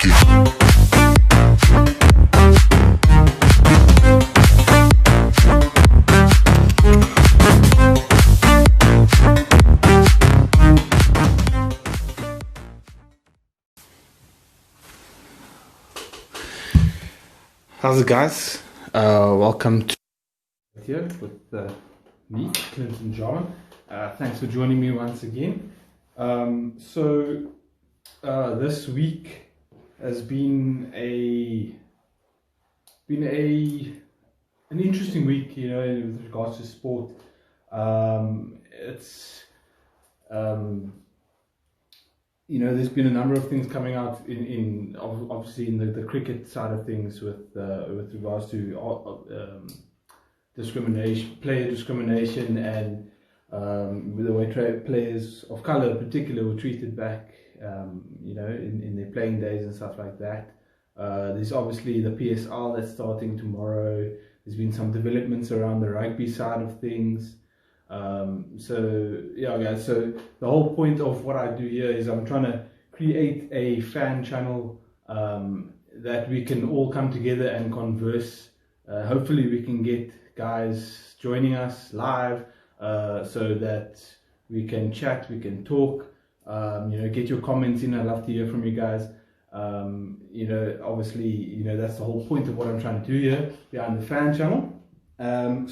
How's it, guys? Welcome to here with me, Clinton John. Thanks for joining me once again. This week has been an interesting week, you know, with regards to sport. You know, there's been a number of things coming out obviously in the cricket side of things with regards to discrimination, player discrimination, and the way players of colour in particular were treated back, you know, in their playing days and stuff like that. There's obviously the PSL that's starting tomorrow. There's been some developments around the rugby side of things. Yeah, guys, so the whole point of what I do here is I'm trying to create a fan channel that we can all come together and converse. Hopefully we can get guys joining us live so that we can chat, we can talk, you know, get your comments in. I'd love to hear from you guys. You know, obviously, you know, that's the whole point of what I'm trying to do here behind the fan channel. Without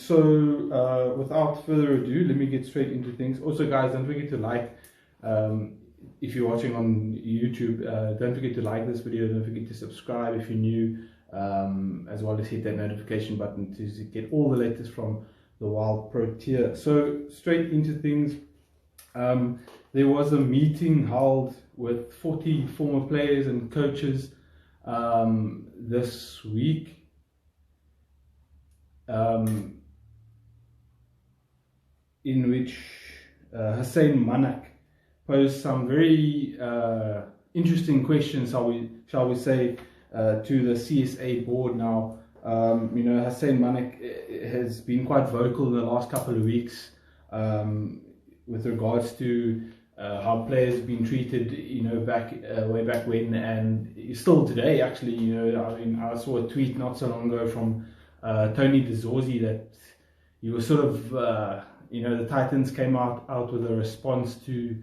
further ado, let me get straight into things. Also, guys, don't forget to like, if you're watching on YouTube, don't forget to like this video, don't forget to subscribe if you're new, as well as hit that notification button to get all the latest from the Wild Protea. So straight into things, there was a meeting held with 40 former players and coaches this week. In which Hussein Manak posed some very interesting questions, shall we say, to the CSA board. Now, you know, Hussein Manak has been quite vocal in the last couple of weeks with regards to how players have been treated, you know, way back when, and still today, actually. You know, I mean, I saw a tweet not so long ago from Tony DeZorzi that he was sort of, you know, the Titans came out with a response to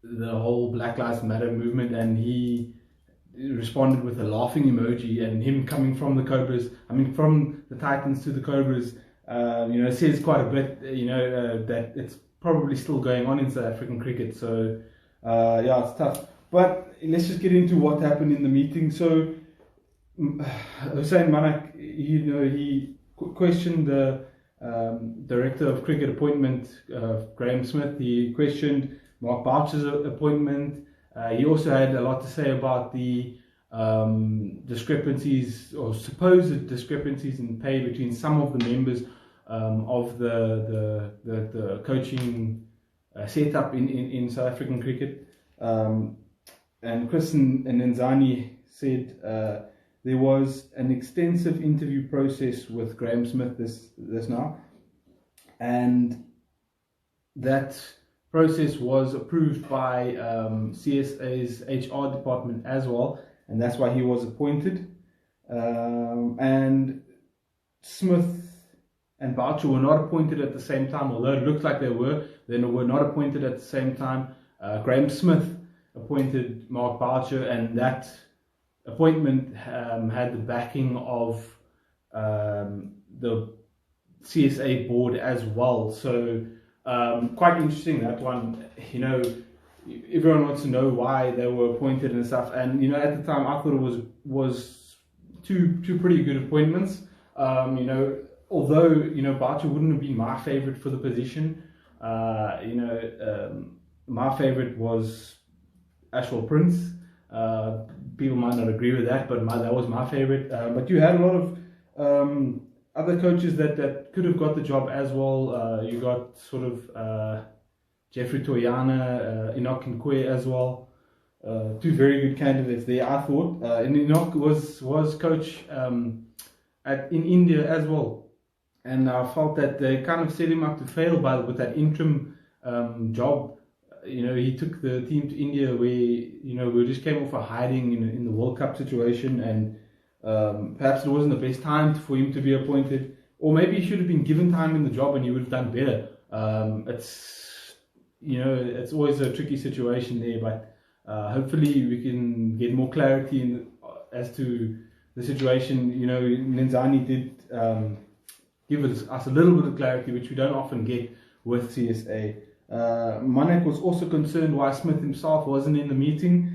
the whole Black Lives Matter movement, and he responded with a laughing emoji. And him coming from the Cobras, I mean, from the Titans to the Cobras, you know, says quite a bit, you know, that it's probably still going on in South African cricket. So, yeah, it's tough. But let's just get into what happened in the meeting. So, Hussein Manak, you know, he questioned the director of cricket appointment, Graham Smith. He questioned Mark Boucher's appointment. He also had a lot to say about the discrepancies or supposed discrepancies in pay between some of the members of the coaching setup in South African cricket. And Chris Nenzani said there was an extensive interview process with Graham Smith this now, and that process was approved by CSA's HR department as well, and that's why he was appointed. And Smith and Boucher were not appointed at the same time, although it looked like they were not appointed at the same time. Graham Smith appointed Mark Boucher, and that appointment had the backing of the CSA board as well. So quite interesting, that one. You know, everyone wants to know why they were appointed and stuff, and you know, at the time I thought it was two pretty good appointments. You know, although, you know, Boucher wouldn't have been my favorite for the position. You know, my favorite was Ashwell Prince. People might not agree with that, but that was my favorite. But you had a lot of other coaches that could have got the job as well. You got sort of Jeffrey Toyana, Enoch Nkwe as well. Two very good candidates there, I thought. And Enoch was coach in India as well. And I felt that they kind of set him up to fail with that interim job he took the team to India where, we just came off a hiding in the World Cup situation, and perhaps it wasn't the best time for him to be appointed, or maybe he should have been given time in the job and he would have done better. It's always a tricky situation there, but hopefully we can get more clarity as to the situation. Nenzani did give us a little bit of clarity, which we don't often get with CSA. Manek was also concerned why Smith himself wasn't in the meeting.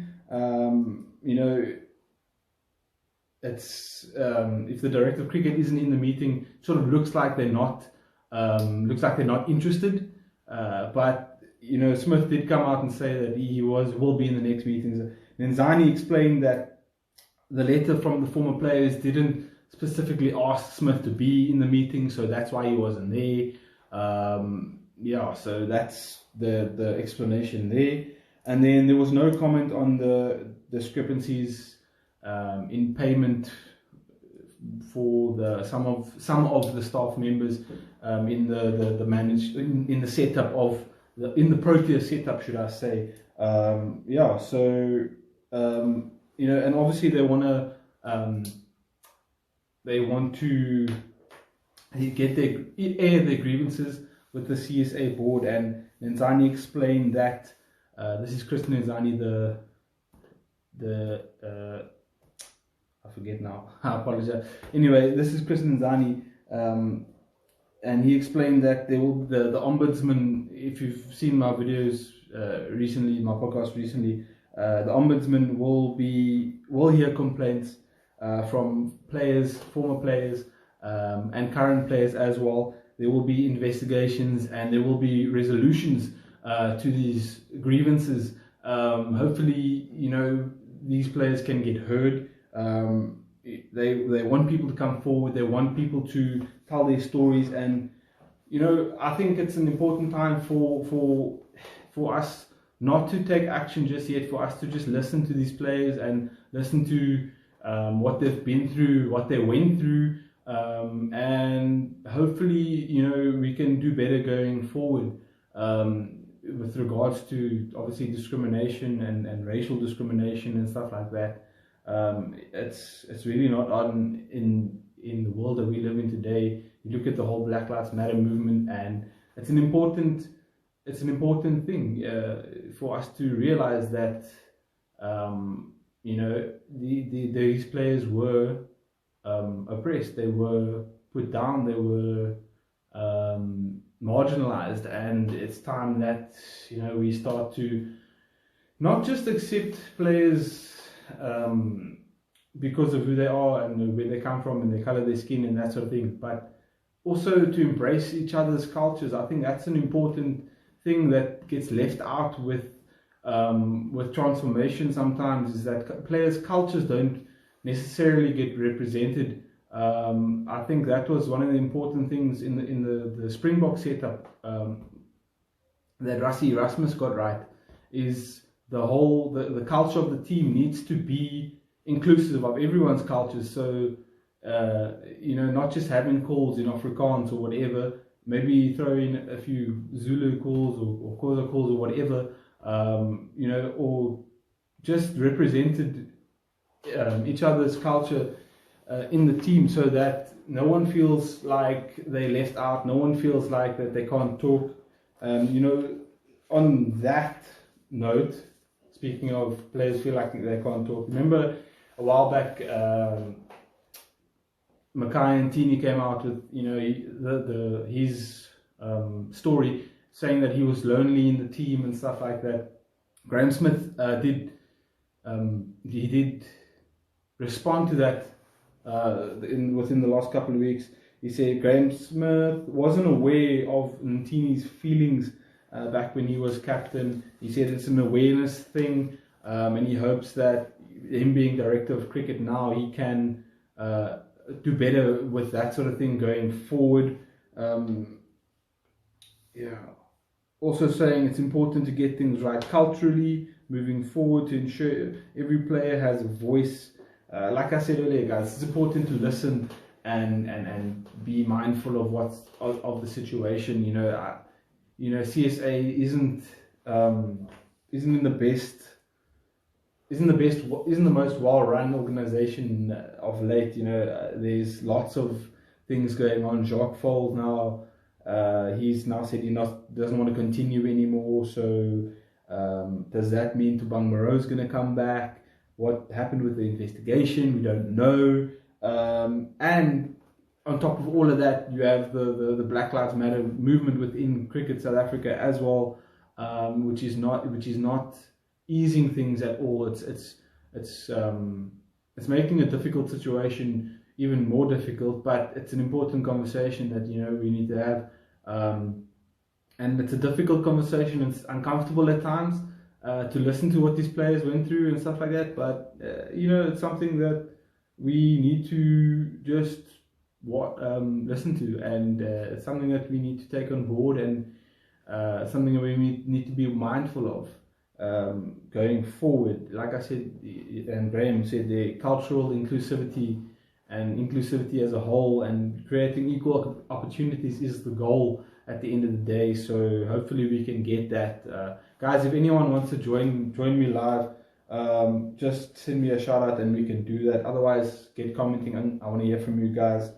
It's if the director of cricket isn't in the meeting, it sort of looks like they're not interested. But Smith did come out and say that he will be in the next meetings. Then Zani explained that the letter from the former players didn't specifically ask Smith to be in the meeting, so that's why he wasn't there. So that's the explanation there. And then there was no comment on the discrepancies in payment for some of the staff members in the setup of in the Protea setup, should I say? And obviously they want to get air their grievances with the CSA board, and Nenzani explained that this is Chris Nenzani, I forget now. I apologize. Anyway, this is Chris Nenzani, and he explained that there will the ombudsman. If you've seen my videos recently, my podcast recently, the ombudsman will hear complaints from players, former players, and current players as well. There will be investigations and there will be resolutions to these grievances. Hopefully, these players can get heard. They want people to come forward. They want people to tell their stories, and I think it's an important time for us not to take action just yet. For us to just listen to these players and listen to what they've been through, what they went through, and hopefully we can do better going forward with regards to obviously discrimination and racial discrimination and stuff like that. It's really not on in the world that we live in today. You look at the whole Black Lives Matter movement, and it's an important thing for us to realize that these players were oppressed, they were put down, they were marginalized, and it's time that we start to not just accept players because of who they are and where they come from and the color of their skin and that sort of thing, but also to embrace each other's cultures. I think that's an important thing that gets left out with transformation sometimes, is that players' cultures don't necessarily get represented. I think that was one of the important things in the Springbok setup that Rassie Erasmus got right, is the culture of the team needs to be inclusive of everyone's cultures. So not just having calls in Afrikaans or whatever, maybe throw in a few Zulu calls or Xhosa calls or whatever, or just represented each other's culture in the team, so that no one feels like they left out, no one feels like that they can't talk. On that note, speaking of players feel like they can't talk, remember a while back Mackay and Tini came out with his story, saying that he was lonely in the team and stuff like that. Graham Smith did respond to that within the last couple of weeks. He said Graham Smith wasn't aware of Ntini's feelings back when he was captain. He said it's an awareness thing, and he hopes that him being director of cricket now, he can do better with that sort of thing going forward. Also saying it's important to get things right culturally moving forward to ensure every player has a voice. Like I said earlier, guys, it's important to listen and be mindful of of the situation. CSA isn't isn't in the best. Isn't the most well-run organization of late. There's lots of things going on. Jacques Fold now, he's now said doesn't want to continue anymore. So does that mean Tubang Moreau's going to come back? What happened with the investigation? We don't know. And on top of all of that, you have the Black Lives Matter movement within cricket South Africa as well, which is not easing things at all. It's making a difficult situation even more difficult, but it's an important conversation that we need to have, and it's a difficult conversation. It's uncomfortable at times to listen to what these players went through and stuff like that, but it's something that we need to just listen to, and it's something that we need to take on board, and something that we need to be mindful of going forward. Like I said, and Graham said, the cultural inclusivity and inclusivity as a whole, and creating equal opportunities is the goal at the end of the day. So hopefully we can get that. Guys, if anyone wants to join me live, just send me a shout out and we can do that. Otherwise, get commenting. I want to hear from you guys.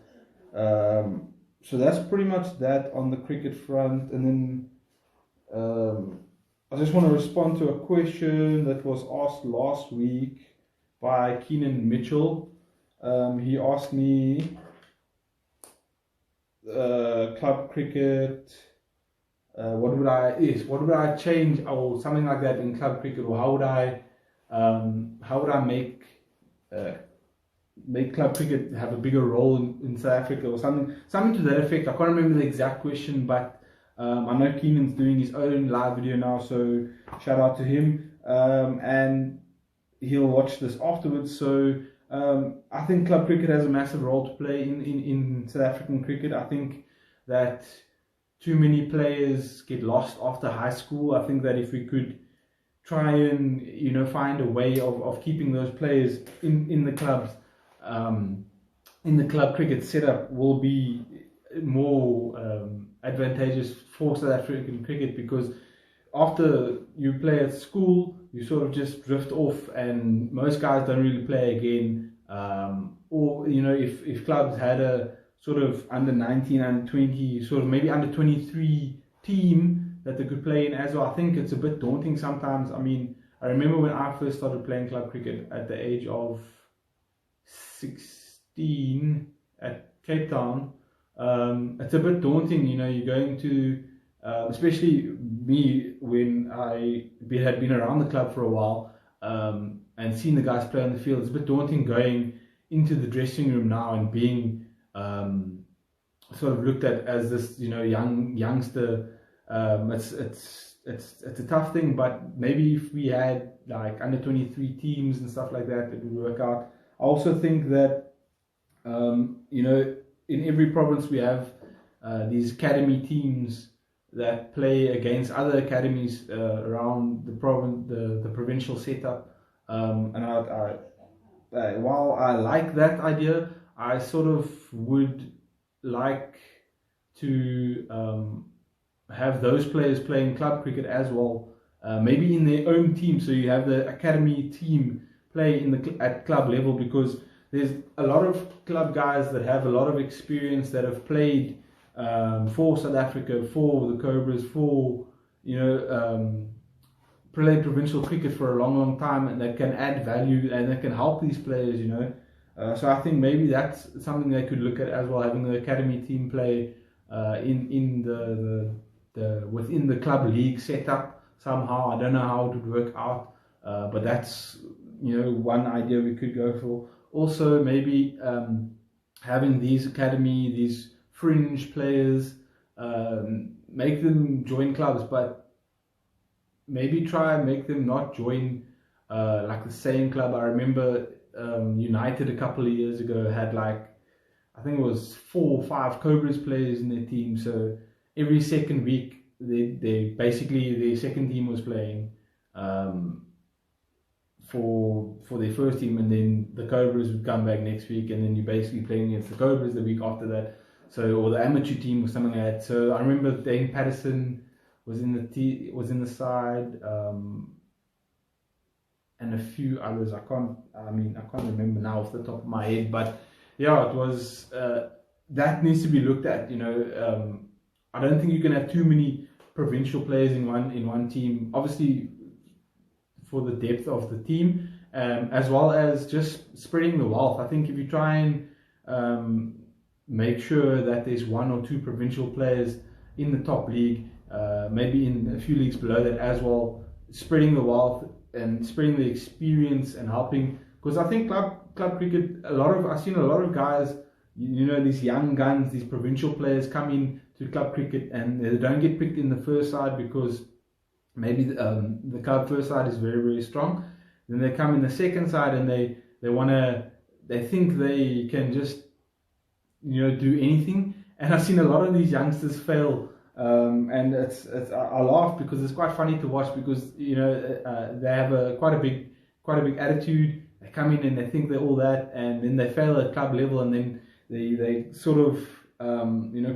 So that's pretty much that on the cricket front. And then I just want to respond to a question that was asked last week by Keenan Mitchell. He asked me club cricket, what would I change or something like that in club cricket, or how would I make club cricket have a bigger role in South Africa, or something to that effect. I can't remember the exact question, but I know Keenan's doing his own live video now, so shout out to him, and he'll watch this afterwards. So I think club cricket has a massive role to play in South African cricket. I think that too many players get lost after high school. I think that if we could try and find a way of keeping those players in the clubs, in the club cricket setup, will be more advantageous for South African cricket, because after you play at school, you sort of just drift off, and most guys don't really play again. Or if clubs had a sort of under 19, under 20, sort of maybe under 23 team that they could play in as well. I think it's a bit daunting sometimes. I mean, I remember when I first started playing club cricket at the age of 16 at Cape Town. It's a bit daunting, you're going to, especially me, when I had been around the club for a while, and seen the guys play on the field. It's a bit daunting going into the dressing room now and being sort of looked at as this youngster. It's a tough thing, but maybe if we had like under 23 teams and stuff like that, it would work out. I also think that in every province we have these academy teams that play against other academies around the provincial setup. And while I like that idea, I sort of would like to have those players playing club cricket as well, maybe in their own team. So you have the academy team play at club level, because there's a lot of club guys that have a lot of experience that have played for South Africa, for the Cobras, for played provincial cricket for a long time, and that can add value and that can help these players. So I think maybe that's something they could look at as well, having the academy team play in the within the club league setup somehow. I don't know how it would work out, but that's one idea we could go for. Also, maybe having these fringe players, make them join clubs, but maybe try and make them not join like the same club. I remember United a couple of years ago had I think it was 4 or 5 Cobras players in their team. So every second week, they basically their second team was playing for their first team, and then the Cobras would come back next week, and then you're basically playing against the Cobras the week after that. So, or the amateur team or something like that. So I remember Dane Patterson was in the side, and a few others. I can't remember now off the top of my head, but yeah, it was that needs to be looked at. I don't think you can have too many provincial players in one team. Obviously, for the depth of the team, as well as just spreading the wealth. I think if you try and make sure that there's one or two provincial players in the top league, maybe in a few leagues below that as well, spreading the wealth and spreading the experience and helping. Because I think club cricket, I've seen a lot of guys, these young guns, these provincial players come in to club cricket and they don't get picked in the first side because maybe the club first side is very, very strong. Then they come in the second side and they think they can just do anything. And I've seen a lot of these youngsters fail, and I laugh because it's quite funny to watch because they have quite a big attitude. They come in and they think they're all that, and then they fail at club level, and then they sort of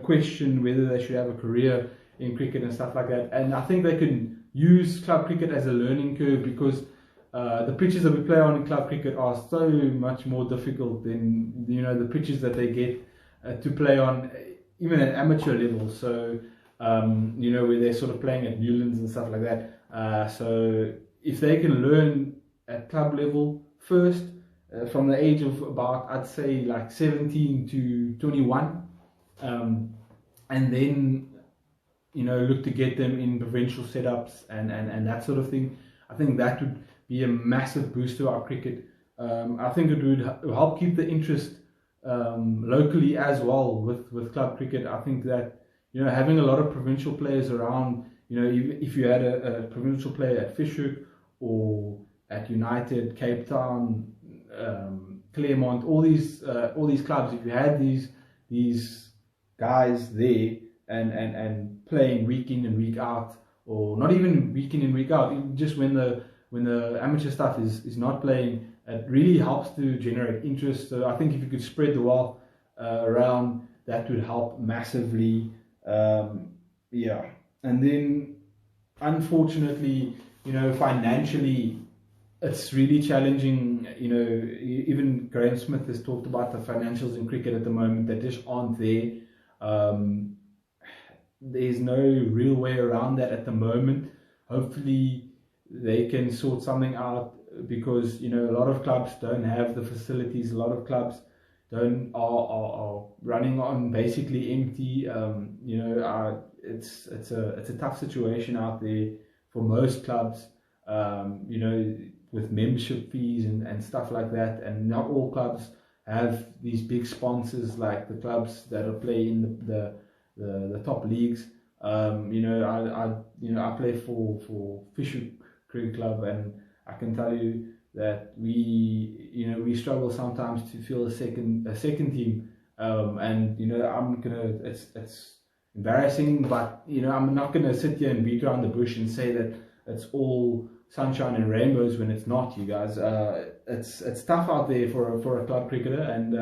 question whether they should have a career in cricket and stuff like that. And I think they can use club cricket as a learning curve because the pitches that we play on in club cricket are so much more difficult than the pitches that they get to play on even at amateur level. So where they're sort of playing at Newlands and stuff like that. So if they can learn at club level first, from the age of about, I'd say, like 17 to 21, and then look to get them in provincial setups and that sort of thing, I think that would be a massive boost to our cricket. I think it would help keep the interest locally as well with club cricket. I think that having a lot of provincial players around, if you had a provincial player at Fischhoek or at United, Cape Town, Claremont, all these clubs, if you had these guys there and playing week in and week out, or not even week in and week out, just when the amateur stuff is not playing, it really helps to generate interest. So I think if you could spread the wealth around, that would help massively. Yeah, and then unfortunately, financially, it's really challenging. Even Graham Smith has talked about the financials in cricket at the moment that just aren't there. There's no real way around that at the moment. Hopefully they can sort something out, because a lot of clubs don't have the facilities. A lot of clubs are running on basically empty. It's a tough situation out there for most clubs. With membership fees and stuff like that, and not all clubs have these big sponsors like the clubs that are playing the top leagues. I play for Fischhoek Cricket Club, and I can tell you that we struggle sometimes to fill a second team, and it's embarrassing, but I'm not gonna sit here and beat around the bush and say that it's all sunshine and rainbows when it's not, you guys. It's tough out there for a club cricketer, and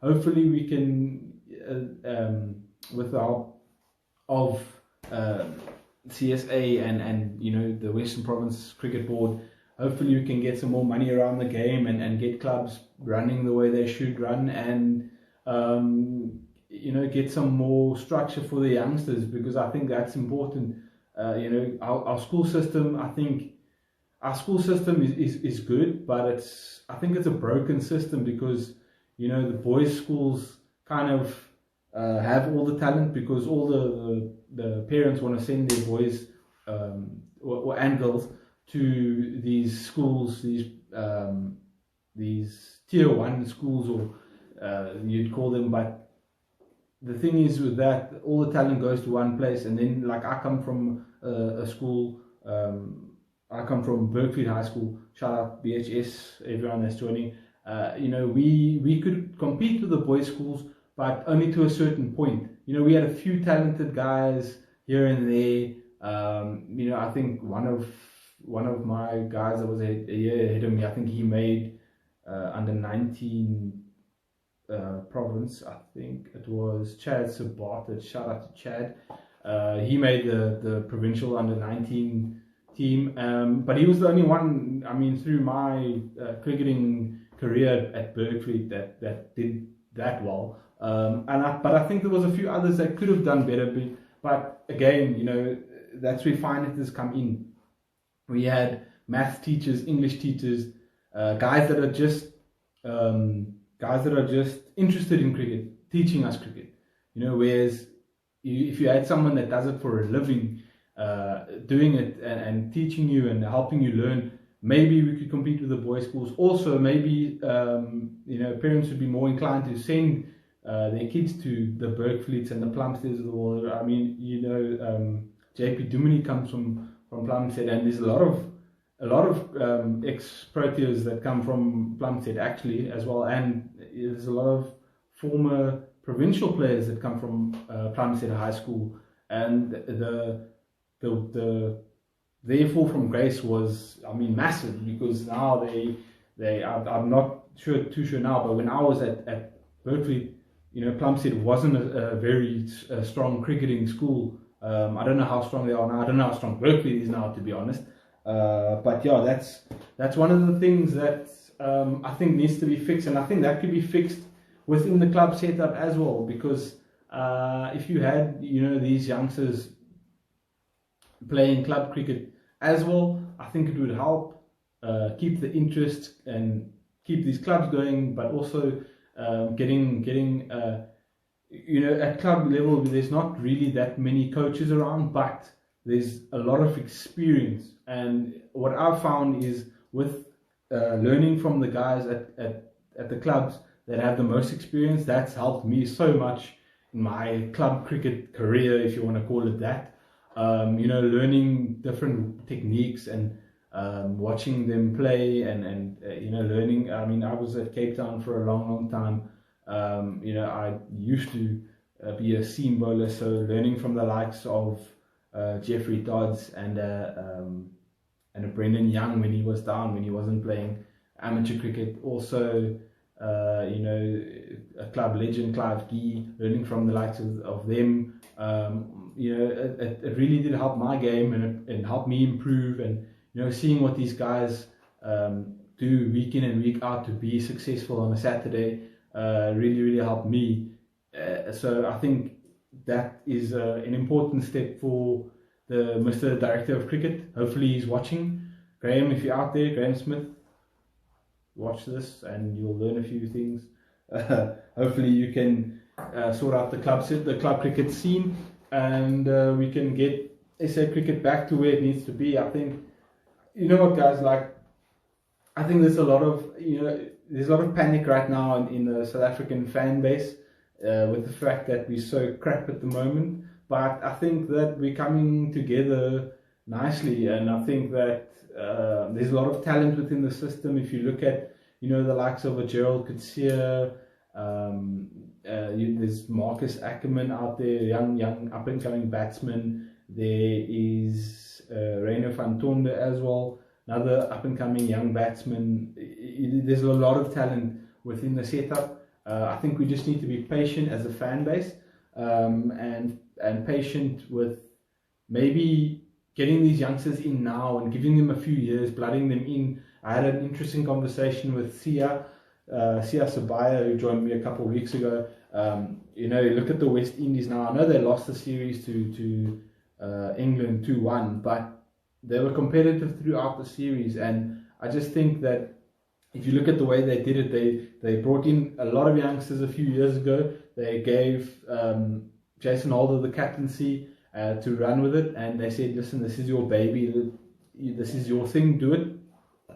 hopefully we can, with the help of CSA and the Western Province Cricket Board, hopefully we can get some more money around the game and get clubs running the way they should run, and get some more structure for the youngsters, because I think that's important. Our school system, I think our school system is good, but I think it's a broken system, because the boys' schools kind of have all the talent, because all the parents want to send their boys and girls to these schools, these tier 1 schools, or you'd call them. But the thing is with that, all the talent goes to one place, and then, like, I come from a school, I come from Berkfield High School, shout out BHS, everyone that's joining. We could compete with the boys' schools, but only to a certain point. We had a few talented guys here and there. I think one of my guys that was a year ahead of me, I think he made under 19 province. I think it was Chad Sabata. Shout out to Chad. He made the provincial under-19 team, but he was the only one, I mean, through my cricketing career at Berkeley that did that well. But I think there was a few others that could have done better. But again, you know, that's where finances come in. We had math teachers, English teachers, guys that are just interested in cricket, teaching us cricket. You know, whereas if you had someone that does it for a living, doing it and teaching you and helping you learn, maybe we could compete with the boys' schools. Also, maybe you know, parents would be more inclined to send their kids to the Bergfleets and the Plumsteads of the world. I mean, you know, JP Duminy comes from Plumstead, and there's a lot of ex-Proteas that come from Plumstead actually as well, and there's a lot of former provincial players that come from Plumstead High School, and their fall from grace was, I mean, massive, because now I'm not too sure now, but when I was at Berkeley, you know, Plumstead wasn't a very strong cricketing school. I don't know how strong they are now. I don't know how strong Berkeley is now, to be honest. But yeah, that's one of the things that I think needs to be fixed, and I think that could be fixed within the club setup as well, because if you had, you know, these youngsters playing club cricket as well, I think it would help keep the interest and keep these clubs going, but also getting you know, at club level, there's not really that many coaches around, but there's a lot of experience. And what I've found is with learning from the guys at the clubs that have the most experience, that's helped me so much in my club cricket career, if you want to call it that. You know, learning different techniques and watching them play and you know, learning. I mean, I was at Cape Town for a long time. You know, I used to be a seam bowler, so learning from the likes of Jeffrey Dodds and a Brendan Young when he was down, when he wasn't playing amateur cricket. Also, you know, a club legend, Clive Gee, learning from the likes of them. You know, it really did help my game, and help me improve. And, you know, seeing what these guys do week in and week out to be successful on a Saturday really helped me. So I think that is an important step for the Mr. Director of Cricket. Hopefully he's watching. Graham, if you're out there, Graham Smith, watch this and you'll learn a few things. Hopefully you can sort out the club cricket scene, and we can get SA cricket back to where it needs to be. I think, you know what, guys, like, I think there's a lot of panic right now in the South African fan base with the fact that we're so crap at the moment. But I think that we're coming together nicely, and I think that there's a lot of talent within the system. If you look at, you know, the likes of a Gerald Coetzee, there's Marcus Ackerman out there, young up and coming batsman. There is Reino van Tonde as well, another up and coming young batsman. There's a lot of talent within the setup. I think we just need to be patient as a fan base, and patient with maybe getting these youngsters in now and giving them a few years, blooding them in. I had an interesting conversation with Sia Sabaya, who joined me a couple of weeks ago. You know, look at the West Indies now. I know they lost the series to England 2-1, but they were competitive throughout the series. And I just think that if you look at the way they did it, they brought in a lot of youngsters a few years ago. They gave Jason Holder the captaincy to run with it, and they said, listen, this is your baby, this is your thing, do it.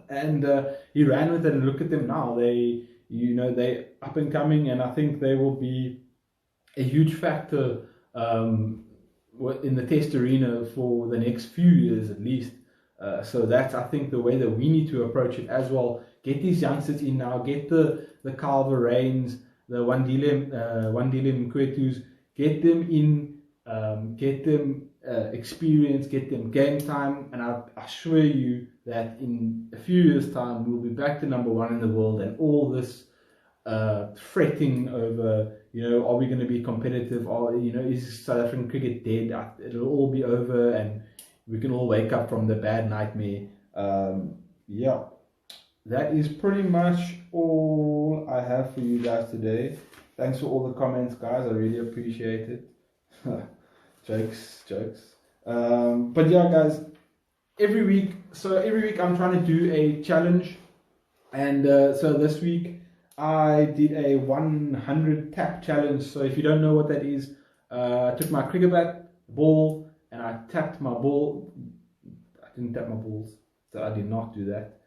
And he ran with it, and look at them now. They up and coming, and I think they will be a huge factor in the test arena for the next few years at least. So that's, I think, the way that we need to approach it as well. Get these youngsters in now, get the Calver Rains, the Wandile Mkwetus, get them in, get them experience, get them game time, and I assure you that in a few years' time we'll be back to #1 in the world, and all this fretting over, You know, are we going to be competitive? Or, you know, is South African cricket dead? It'll all be over and we can all wake up from the bad nightmare. Yeah, that is pretty much all I have for you guys today. Thanks for all the comments, guys. I really appreciate it. Jokes. But yeah, guys, every week I'm trying to do a challenge. And so this week I did a 100 tap challenge. So if you don't know what that is, I took my cricket bat, ball, and I tapped my ball. I didn't tap my balls, so I did not do that.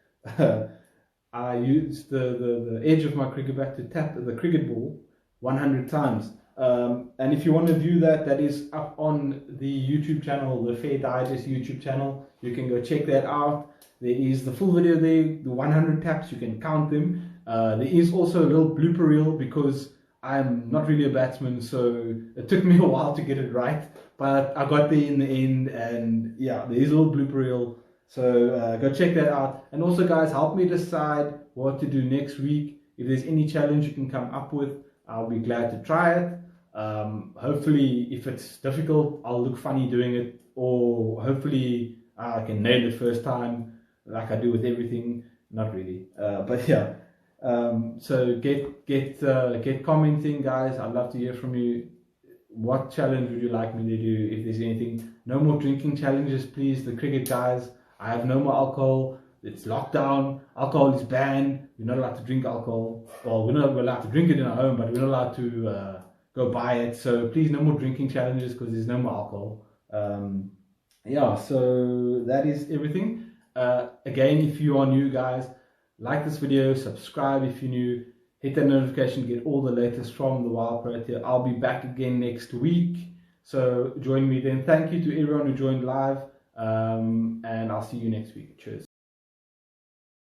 I used the edge of my cricket bat to tap the cricket ball 100 times. And if you want to view that, that is up on the YouTube channel, the Fair Digest YouTube channel. You can go check that out. There is the full video there, the 100 taps, you can count them. There is also a little blooper reel because I'm not really a batsman, so it took me a while to get it right. But I got there in the end, and yeah, there is a little blooper reel. So go check that out. And also, guys, help me decide what to do next week. If there's any challenge you can come up with, I'll be glad to try it. Hopefully, if it's difficult, I'll look funny doing it, or hopefully I can nail it first time, like I do with everything. Not really, but yeah. So get commenting, guys. I'd love to hear from you. What challenge would you like me to do? If there's anything, no more drinking challenges, please. The cricket guys, I have no more alcohol. It's lockdown. Alcohol is banned. We're not allowed to drink alcohol. Well, we're not allowed to drink it in our home, but we're not allowed to go buy it. So please, no more drinking challenges because there's no more alcohol. Yeah, so that is everything. Again, if you are new, guys, like this video, subscribe if you're new, hit that notification to get all the latest from the Wild Protea. I'll be back again next week, so join me then. Thank you to everyone who joined live, and I'll see you next week. Cheers.